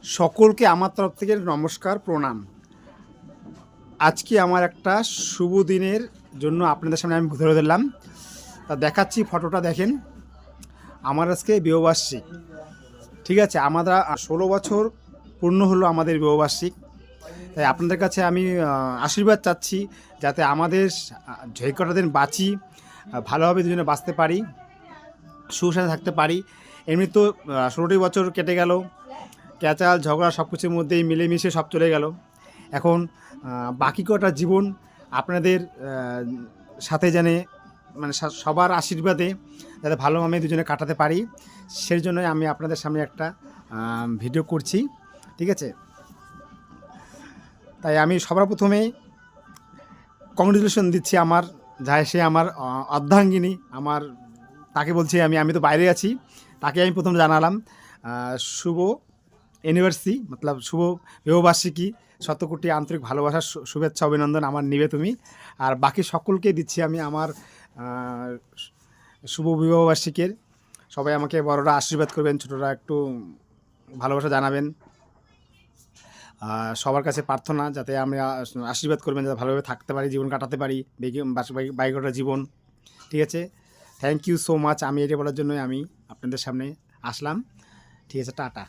সকলকে আমার তরফ থেকে নমস্কার, প্রণাম। আজকে আমার একটা শুভ দিনের জন্য আপনাদের সামনে আমি ধরে দিলাম। তা দেখাচ্ছি, ফটোটা দেখেন। আমার আজকে বিবাহবার্ষিক, ঠিক আছে। আমরা 16 বছর পূর্ণ হলো আমাদের বিবাহবার্ষিক। তাই আপনাদের কাছে আমি আশীর্বাদ চাচ্ছি, যাতে আমাদের যে কটা দিন বাঁচি ভালোভাবে দুজনে বাঁচতে পারি, সুসাথে থাকতে পারি। এমনি তো 16টি বছর কেটে গেল, ক্যাচাল ঝগড়া সব কিছুর মধ্যেই মিলেমিশে সব চলে গেল। এখন বাকি কটা জীবন আপনাদের সাথে জানে, মানে সবার আশীর্বাদে যাতে ভালোভাবে দুজনে কাটাতে পারি, সেই জন্যই আমি আপনাদের সামনে একটা ভিডিও করছি, ঠিক আছে। তাই আমি সবার প্রথমে কংগ্রেচুলেশন দিচ্ছি আমার সে আমার অর্ধাঙ্গিনী, আমার তাকে বলছি আমি তো বাইরে আছি, তাকে আমি প্রথম জানালাম শুভ অ্যানিভার্সারি, মতলব শুভ বিবাহবার্ষিকী, শত কোটি আন্তরিক ভালোবাসার শুভেচ্ছা অভিনন্দন আমার নিবে তুমি। আর বাকি সকলকে দিচ্ছি আমি আমার শুভ বিবাহবার্ষিকীর। সবাই আমাকে বড়রা আশীর্বাদ করবেন, ছোটরা একটু ভালোবাসা জানাবেন। সবার কাছে প্রার্থনা যাতে আমরা আশীর্বাদ করবেন, যাতে ভালোভাবে থাকতে পারি, জীবন কাটাতে পারি, বাইকটা জীবন, ঠিক আছে। Thank you so much. আমি এটা বলার জন্যই আমি আপনাদের সামনে আসলাম, ঠিক আছে। টাটা।